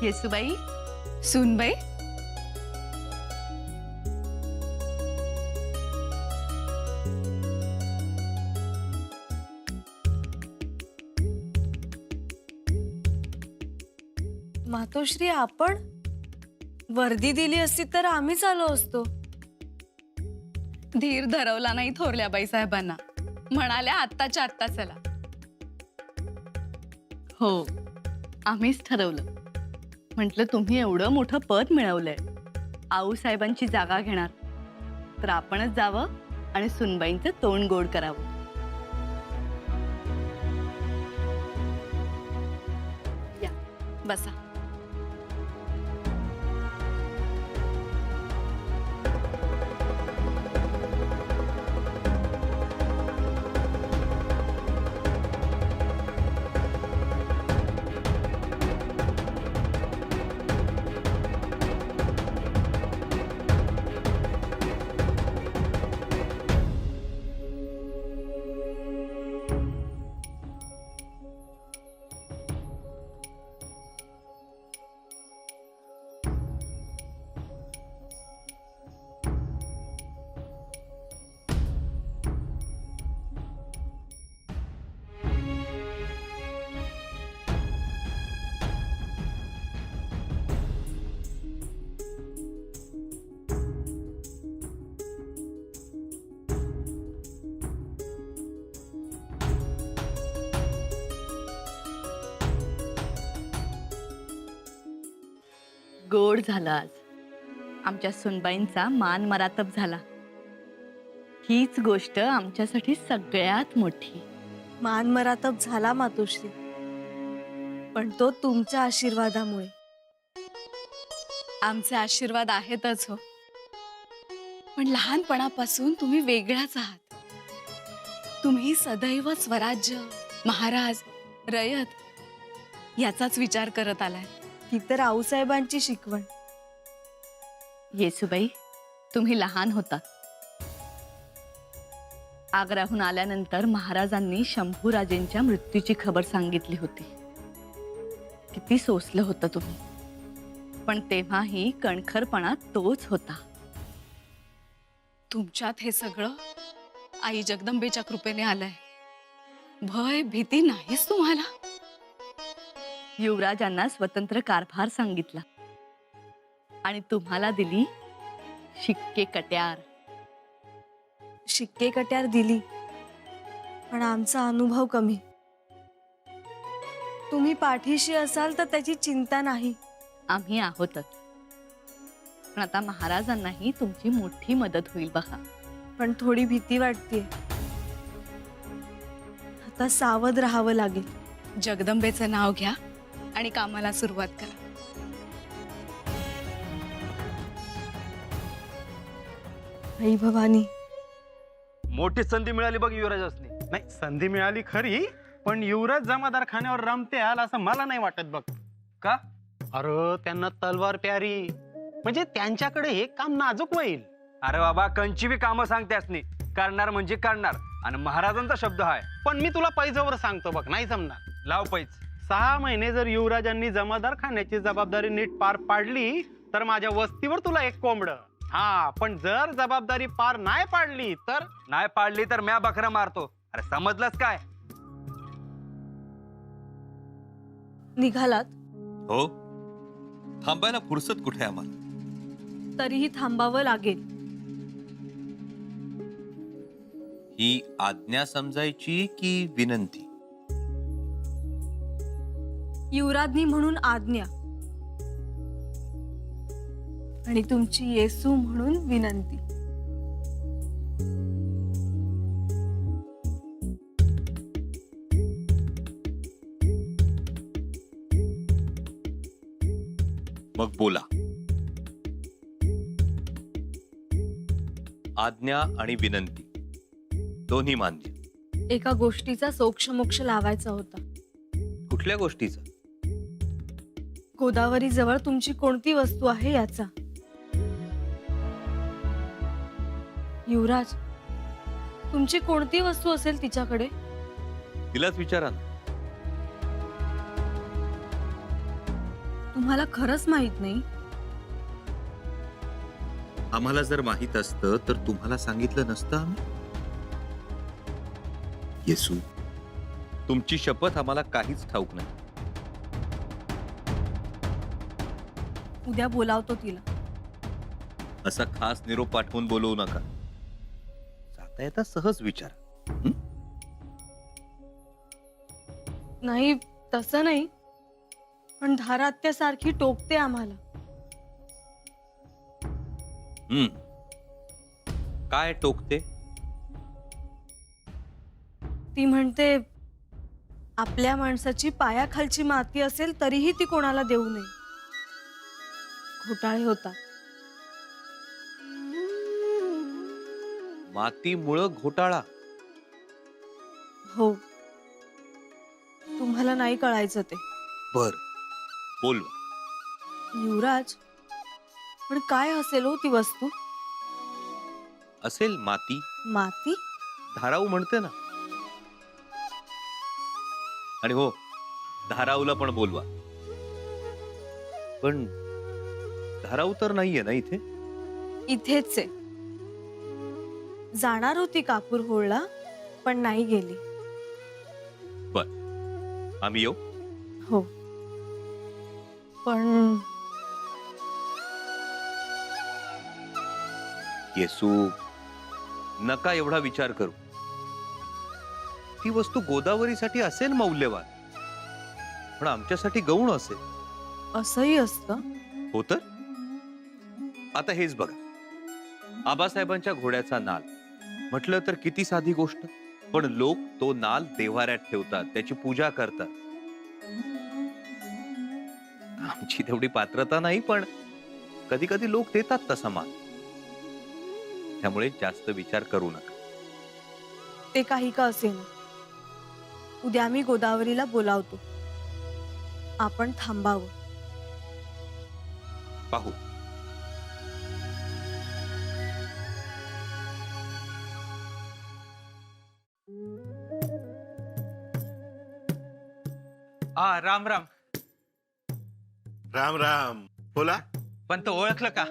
येसूबाई, सूनबाई, मातोश्री, आपण वर्दी दिली असती तर आम्हीच आलो असतो. धीर धरवला नाही थोरल्या बाई साहेबांना. म्हणाल्या आत्ताच्या आत्ता चला. हो, आम्हीच ठरवलं. म्हटलं तुम्ही एवढं मोठं पद मिळवलंय, आऊ साहेबांची जागा घेणार, तर आपणच जावं आणि सुनबाईंचं तोंड गोड करावं. या, बसा. गोड झालं आज. आमच्या सुनबाईंचा मान मरातब झाला. हीच गोष्ट आमच्यासाठी सगळ्यात मोठी. मान मरातब झाला मातोश्री, पण तो तुमच्या आशीर्वादामुळे. आमचे आशीर्वाद आहेतच हो, पण लहानपणापासून तुम्ही वेगळाच आहात. तुम्ही सदैव स्वराज्य, महाराज, रयत याचाच विचार करत आलाय. ही तर आऊसाहेबांची शिकवण. येसूबाई, तुम्ही लहान होता. आग्र्याहून आल्यानंतर महाराजांनी शंभूराजेंच्या मृत्यूची खबर सांगितली होती. किती सोसलं होतं तुम्ही, पण तेव्हाही कणखरपणा तोच होता. तुमच्यात हे सगळं आई जगदंबेच्या कृपेने आलंय. भय भीती नाहीच तुम्हाला. युवराजांना स्वतंत्र कारभार सांगितला आणि तुम्हाला दिली शिक्के कट्यार. शिक्के कट्यार दिली, पण आमचा अनुभव कमी. तुम्ही पाठीशी असाल तर त्याची चिंता नाही. आम्ही आहोतच, पण आता महाराजांनाही तुमची मोठी मदत होईल बघा. पण थोडी भीती वाटते. आता सावध राहावं लागेल. जगदंबेचं नाव घ्या आणि कामाला सुरुवात करा. आई भवानी, मोठी संधी मिळाली बघ युवराजासनी. नाही, संधी मिळाली खरी, पण युवराज जमादार खाण्यावर रमत्याल असं मला नाही वाटत बघ. का? अरे त्यांना तलवार प्यारी, म्हणजे त्यांच्याकडे हे काम नाजूक होईल. अरे बाबा, कंची बी कामं सांगते करणार म्हणजे करणार, आणि महाराजांचा शब्द आहे. पण मी तुला पैजावर सांगतो बघ, नाही जमणार. लाव पैज. 6 महिने जर युवराजांनी जमादार खाण्याची जबाबदारी नीट पार पाडली तर माझ्या वस्तीवर तुला एक कोंबड. हा, पण जर जबाबदारी पार नाही पाडली तर नाही पाडली तर म्या बकरा मारतो. अरे समजलंच काय? निघालात? हो, थांबायला फुरसत कुठे आम्हाला. तरीही थांबावं लागेल. ही आज्ञा समजायची की विनंती? युवराज्ञी म्हणून आज्ञा आणि तुमची येसू म्हणून विनंती. मग बोला. आज्ञा आणि विनंती दोन्ही मान्य. एका गोष्टीचा सोक्षमोक्ष लावायचा होता. कुठल्या गोष्टीचा? गोदावरी जवळ तुमची कोणती वस्तू आहे याचा. युवराज, तुमची कोणती वस्तू असेल तिच्याकडे? तिलाच विचारा ना. तुम्हाला खरंच माहित नाही? आम्हाला जर माहित असतं तर तुम्हाला सांगितलं नसतं आम्ही. येसू, तुमची शपथ आम्हाला काहीच ठाऊक नाही. उद्या बोलावतो तिला. असा खास निरोप पाठवून बोलवू नका. जाता येता सहज विचार. नाही, तसं नाही, पण धारात्यासारखी टोकते आम्हाला. काय टोकते? ती म्हणते आपल्या माणसाची पायाखालची माती असेल तरीही ती कोणाला देऊ नये. घोटाळे होतात. मातीमुळं घोटाळा? हो, तुम्हाला नाही कळायचं ते. बर, बोलवा. युवराज, पण काय असेल हो ती वस्तू? असेल माती. माती? धाराऊ म्हणते ना. आणि हो, धाराऊला पण बोलवा. पण धाराऊ तर नाहीये ना इथे. इथेच आहे. जाणार होती कापूर होळला, पण नाही गेली. बर, आम्ही येऊ. हो, पण येसू, नका एवढा विचार करू. ती वस्तू गोदावरीसाठी असेल मौल्यवान, पण आमच्यासाठी गौण असेल. असंही असतं. हो तर. आता हेच बघा, आबासाहेबांच्या घोड्याचा नाल म्हटलं तर किती साधी गोष्ट, पण लोक तो नाल देव्हाऱ्यात ठेवतात, त्याची पूजा करतात. आमची तेवढी पात्रता नाही, पण कधी कधी लोक देतात तसा मान. त्यामुळे जास्त विचार करू नका. ते काही का असेना, उद्या मी गोदावरीला बोलावतो. आपण थांबावं. पाहू. राम राम. राम राम. बोला. पण तो ओळखलं का?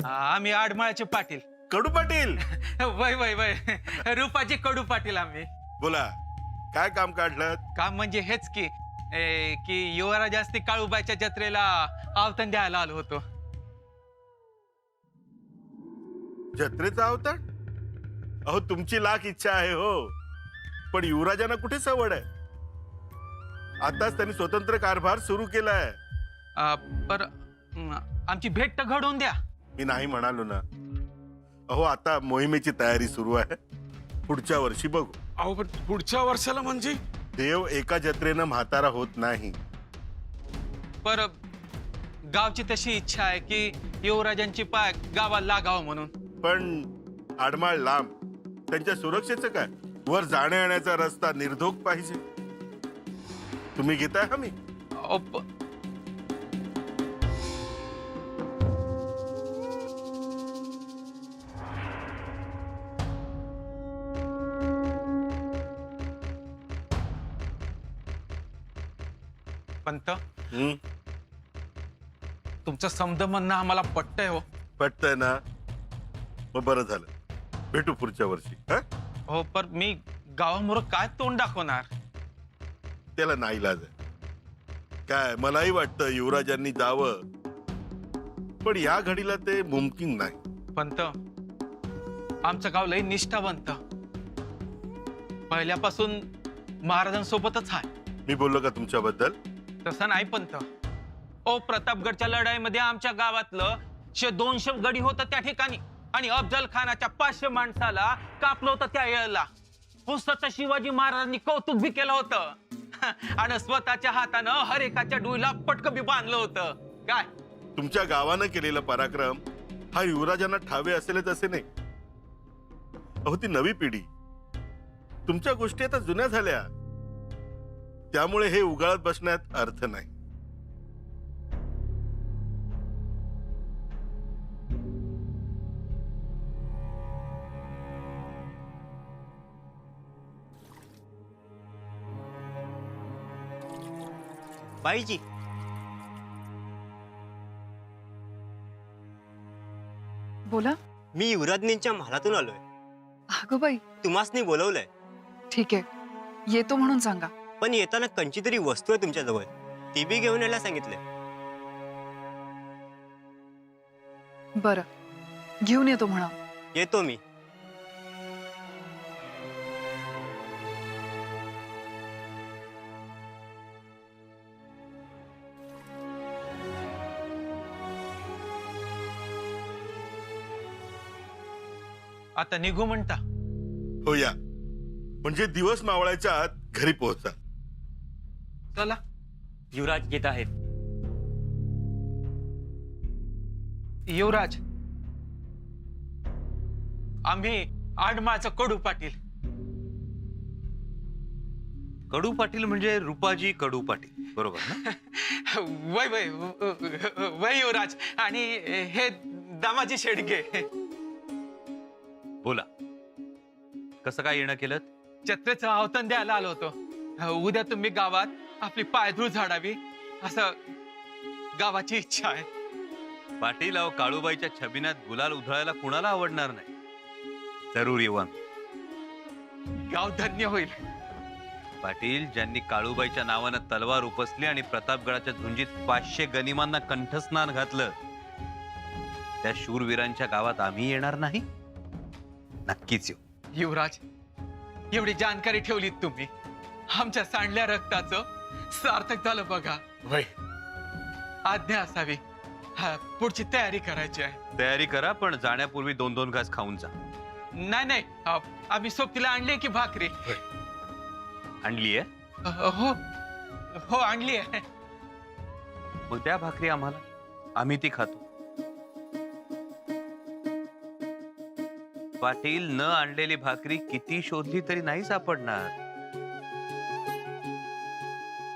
आम्ही आडमाळ्याचे पाटील. कडू पाटील. वय वय वय, रूपाची कडू पाटील आम्ही. बोला, काय काम काढलं? काम म्हणजे हेच की युवराज असती काळूबाईच्या जत्रेला आवतण द्यायला आलो होतो. जत्रेचा अवतार? अहो, तुमची लाख इच्छा आहे हो, पण युवराजांना कुठे सवड आहे? आताच त्यांनी स्वतंत्र कारभार सुरू केलाय. पर आमची भेट तर घडवून द्या. मी नाही म्हणालो ना. अहो, आता मोहिमेची तयारी सुरू आहे. पुढच्या वर्षी बघू. अहो पण पुढच्या वर्षाला म्हणजे? देव एका जत्रेनं म्हातारा होत नाही. पर गावची तशी इच्छा आहे की युवराजांची पाय गावाला लागावं म्हणून. पण आडमाळ लांब, त्यांच्या सुरक्षेचं काय? वर जाण्या येण्याचा रस्ता निर्धोक पाहिजे. तुम्ही घेताय हमी? पंत, हम्म, तुमचं समज म्हणणं आम्हाला पटतंय हो. पटतंय ना? मग बरं झालं. भेटू पुढच्या वर्षी. हो, पर मी गावामोर काय तोंड दाखवणार? त्याला नाईलाज आहे. काय, मलाही वाटतं युवराजांनी जावं, पण या घडीला ते मुमकिन नाही. पंत, आमचं गाव लई निष्ठावंत, पहिल्यापासून महाराजांसोबतच आहे. मी बोललो का तुमच्याबद्दल? तसं नाही पंत. ओ, प्रतापगडच्या लढाईमध्ये आमच्या गावातलं 200 गडी होतं त्या ठिकाणी, आणि अफजल खानाच्या 500 माणसाला कापलं होतं त्या वेळेला. पुस्तक शिवाजी महाराजांनी कौतुक बी केलं होतं आणि स्वतःच्या हातानं हर एकाच्या डोईला पटकं बी बांधलं होतं. काय तुमच्या गावानं केलेला पराक्रम हा युवराजांना ठावे असेलच असे नाही. अहो, ती नवी पिढी. तुमच्या गोष्टी आता जुन्या झाल्या, त्यामुळे हे उगाळत बसण्यात अर्थ नाही. बाईजी, बोला. मी युवराजनींच्या महालातून आलोय. अगं बाई, तुम्हासनी बोलवलंय, ठीक आहे, येतो म्हणून सांगा. पण येताना कंची तरी वस्तू आहे तुमच्याजवळ, ती बी घेऊन यायला सांगितलंय. बरं, घेऊन येतो म्हणा. येतो मी. आता निघू म्हणता? हो या, म्हणजे दिवस मावळायच्या आत घरी पोहोचा. चला. युवराज येत आहेत. युवराज, आम्ही आडमाळचं कडू पाटील. कडू पाटील म्हणजे रुपाजी कडू पाटील, बरोबर ना? वय वय वय युवराज, आणि हे दामाजी शेडगे. बोला, कसं काय येणं केलं? जत्रेचं अवतन द्यायला आलो होतो. उद्या तुम्ही गावात आपली पायधूळ झाडावी असं गावाची इच्छा आहे. पाटील, अहो, काळूबाईच्या छबिन्यात गुलाल उधळायला कुणाला आवडणार नाही? जरूर येऊन. गाव धन्य होईल. पाटील, ज्यांनी काळूबाईच्या नावानं तलवार उपसली आणि प्रतापगडाच्या झुंजीत 500 गनिमांना कंठस्नान घातलं, त्या शूरवीरांच्या गावात आम्ही येणार नाही? नक्कीच येऊ. युवराज, एवढी जानकारी ठेवलीत तुम्ही, आमच्या सांडल्या रक्ताचं सार्थक झालं बघा. वय आज्ञा असावी. पुढची तयारी करायची आहे. तयारी करा, पण जाण्यापूर्वी 2-2 घास खाऊन जा. नाही नाही, आम्ही सोबतीला आणली की भाकरी? आणलीये? हो हो, आणली आहे. मग त्या भाकरी आम्हाला, आम्ही ती खातो. पाटील, न आणलेली भाकरी किती शोधली तरी नाही सापडणार.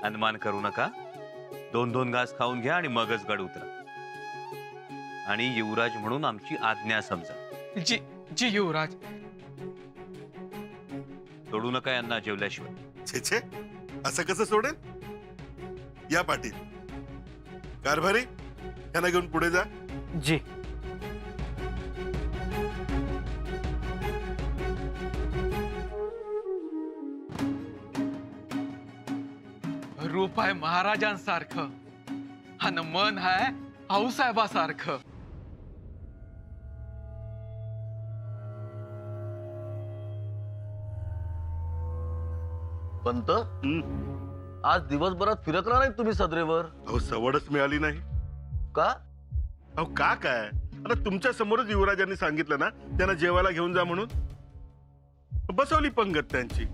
अनुमान करू नका. 2-2 घास खाऊन घ्या आणि मगच गड उतरा. आणि युवराज म्हणून आमची आज्ञा समजा. जी जी युवराज. सोडू नका यांना जेवल्याशिवाय. छे छे, असं कसं सोडेल? या पाटील, कारभारी यांना घेऊन पुढे जा. जी. रूप आहे महाराजांसारखं आणि मन आहे आऊसाहेबासारखं. पंत, हं. आज दिवसभरात फिरकला नाही तुम्ही सदरेवर? अहो, सवडच मिळाली नाही. का? अहो का काय, आता तुमच्या समोरच युवराजांनी सांगितलं ना त्यांना जेवायला घेऊन जा म्हणून. बसवली पंगत त्यांची.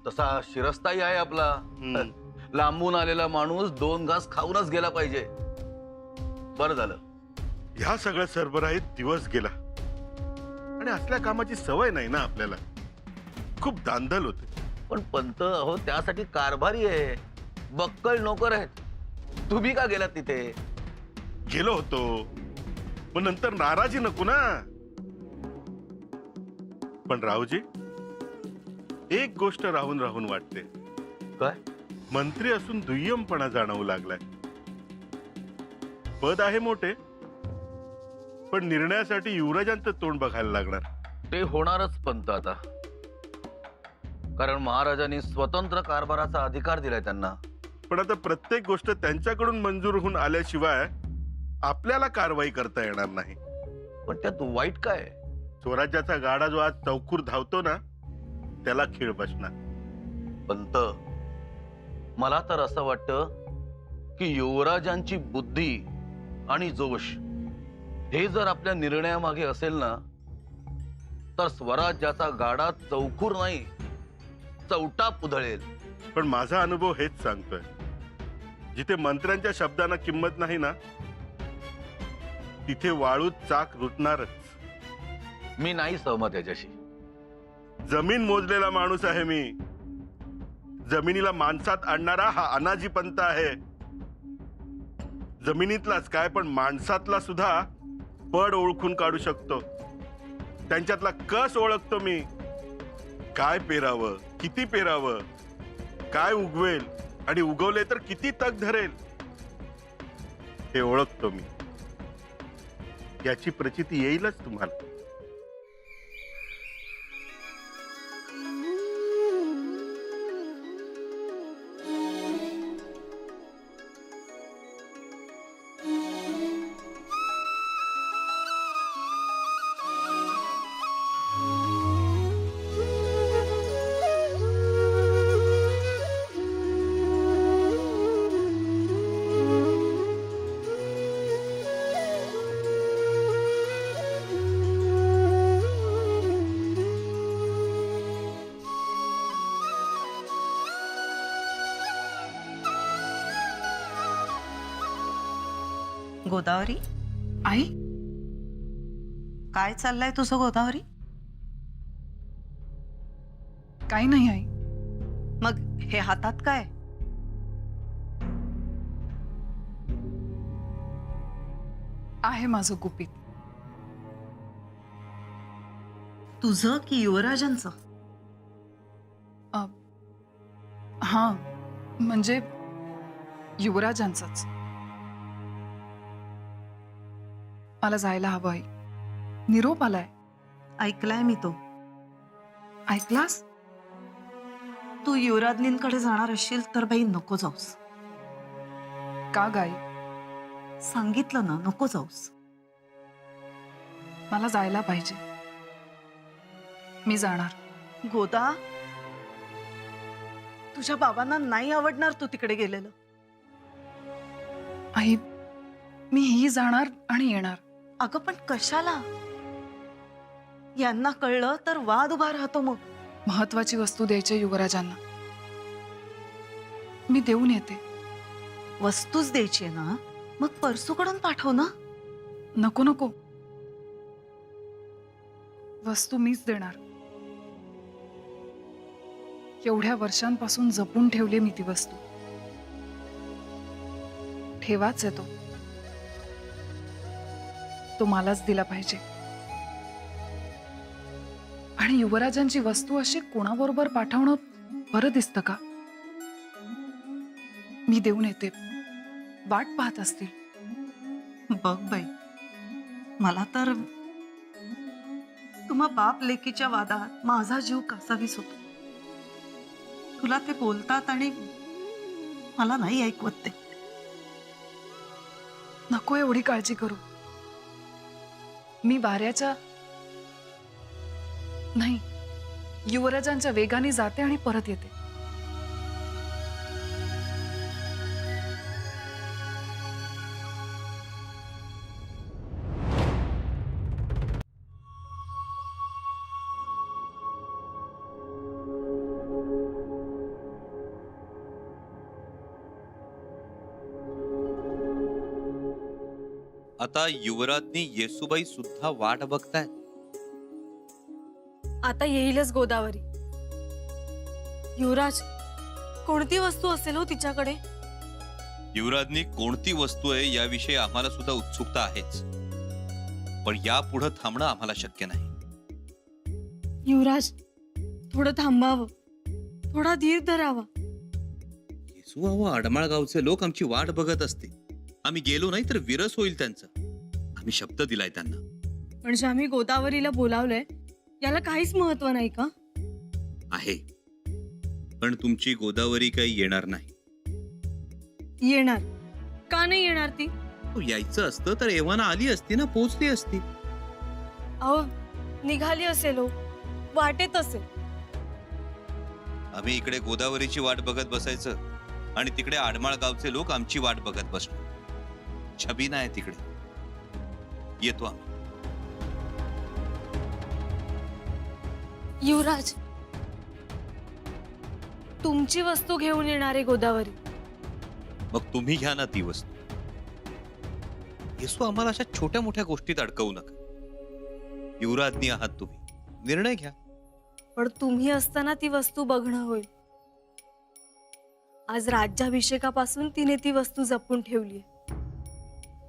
तसा शिरस्ताही आहे आपला. हं. लांबून आलेला माणूस 2 घास खाऊनच गेला पाहिजे. बरं झालं. ह्या सगळ्या सरबराहीत दिवस गेला आणि असल्या कामाची सवय नाही ना आपल्याला. खूप दांदल होते. पण पंत, अहो, त्यासाठी कारभारी आहे, बक्कळ नोकर आहेत. तुम्ही का गेलात तिथे? गेलो होतो, पण नंतर नाराजी नको ना. पण रावजी, एक गोष्ट राहून राहून वाटते. काय? मंत्री असून दुय्यमपणा जाणवू लागलाय. पद आहे मोठे, पण निर्णयासाठी युवराजांचं तोंड बघायला लागणार. ते होणारच पंत आता, कारण महाराजांनी स्वतंत्र कारभाराचा अधिकार दिलाय त्यांना. पण आता प्रत्येक गोष्ट त्यांच्याकडून मंजूर होऊन आल्याशिवाय आपल्याला कारवाई करता येणार नाही. पण त्यात वाईट काय? स्वराज्याचा गाडा जो आज चौकूर धावतो ना, त्याला खीळ बसणार. पंत, मला तर असं वाटतं की युवराजांची बुद्धी आणि जोश हे जर आपल्या निर्णयामागे असेल ना, तर स्वराज्याचा गाडा चौकूर नाही, चौटाप उधळेल. पण माझा अनुभव हेच सांगतोय, जिथे मंत्र्यांच्या शब्दांना किंमत नाही ना, तिथे वाळूत चाक रुतणारच. मी नाही सहमत याच्याशी. जमीन मोजलेला माणूस आहे मी. जमिनीला माणसात आणणारा हा अनाजी पंत आहे. जमिनीतलाच काय, पण माणसातला सुद्धा पड ओळखून काढू शकतो. त्यांच्यातला कस ओळखतो मी. काय पेरावं, किती पेरावं, काय उगवेल आणि उगवले तर किती तग धरेल, हे ओळखतो मी. याची प्रचिती येईलच तुम्हाला. गोदावरी, आई काय चाललंय तुझं गोदावरी? काही नाही आई. मग हे हातात काय? आहे माझं गुपित. तुझं की युवराजांचं? हा म्हणजे युवराजांचंच. मला जायला हवं आई. निरोप आलाय. ऐकलाय मी तो. ऐकलास? तू युवराज्ञींकडे जाणार असशील तर बाई नको जाऊस. का गाई? सांगितलं ना, नको जाऊस. मला जायला पाहिजे. मी जाणार. गोदा, तुझ्या बाबांना नाही आवडणार तू तिकडे गेलेलं. आई मी ही जाणार आणि येणार. अगं पण कशाला? यांना कळलं तर वाद उभा राहतो. मग महत्वाची वस्तू द्यायची युवराजांना. मी देऊन येते. वस्तूच द्यायची आहे ना, मग परसूकडून पाठव ना. नको नको, वस्तू मीच देणार. एवढ्या वर्षांपासून जपून ठेवली मी ती वस्तू. ठेवाच आहे तो मलाच दिला पाहिजे. आणि युवराजांची वस्तू अशी कोणाबरोबर पाठवणं बरं दिसतं का? मी देऊन येते. वाट पाहत असतील. बघ बाई, मला तर तुम्हा बाप लेकीच्या वादात माझा जीव कासावीस होतो. तुला ते बोलतात आणि मला नाही ऐकवत ते. नको एवढी काळजी करू. मी वाऱ्याच्या नाही, युवराजांच्या वेगाने जाते आणि परत येते. आता युवराजनी येसूबाई सुद्धा वाट बघतायत. आता येईलच गोदावरी. युवराज, कोणती वस्तू असेल हो तिच्याकडे? युवराजनी कोणती वस्तू आहे याविषयी आम्हाला सुद्धा उत्सुकता आहेच, पण यापुढे थांबणं आम्हाला शक्य नाही. युवराज, थोडं थांबावं, थोडा धीर धरावा. येसू अहो, आडमाळ गावचे लोक आमची वाट बघत असतील. आम्ही गेलो नाही तर विरस होईल त्यांचं. आम्ही शब्द दिलाय त्यांना. म्हणजे आम्ही गोदावरीला बोलावलंय याला काहीच महत्व नाही का? आहे, पण तुमची गोदावरी काही येणार नाही. येणार? का नाही येणार ती? यायचं असतं तर एव्हाना आली असती ना, पोहोचली असती. अहो, निघाली असेल हो, वाटेत असेल. आम्ही इकडे गोदावरीची वाट बघत बसायचं आणि तिकडे आडमाळ गावचे लोक आमची वाट बघत बसणार. छबी नाही तिकडे. येतो आम्ही. युवराज, तुमची वस्तू घेऊन येणारे गोदावरी. मग तुम्ही घ्या ना ती वस्तू. येसू, आम्हाला अशा छोट्या मोठ्या गोष्टीत अडकवू नका. युवराज्ञी आहात तुम्ही, निर्णय घ्या. पण तुम्ही असताना ती वस्तू बघणं होईल. आज राज्याभिषेकापासून तिने ती वस्तू जपून ठेवली.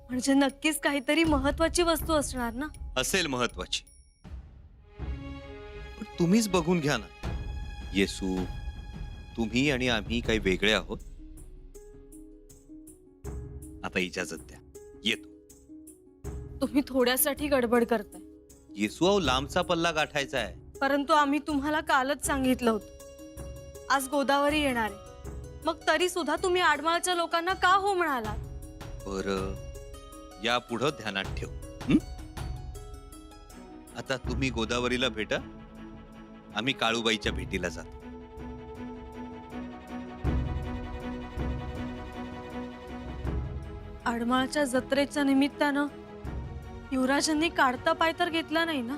म्हणजे नक्कीच काहीतरी महत्वाची वस्तू असणार ना. असेल महत्वाची, पण तुम्हीच बघून घ्या ना. येसू, तुम्ही आणि आम्ही काही वेगळे आहोत. आता इजाजत द्या, येतो. तुम्ही थोड्यासाठी गडबड करताय, येसुआव लांबचा पल्ला गाठायचा आहे. परंतु आम्ही तुम्हाला कालच सांगितलं होतं आज गोदावरी येणार आहे. मग तरी सुद्धा तुम्ही आडमाळच्या लोकांना का हो म्हणाला? बर, या पुढं ध्यानात ठेव. हं? आता तुम्ही गोदावरीला भेटा, आम्ही काळूबाईच्या भेटीला जातो. आडमाळच्या जत्रेच्या निमित्तानं युवराजांनी काढता पाय तर घेतला नाही ना?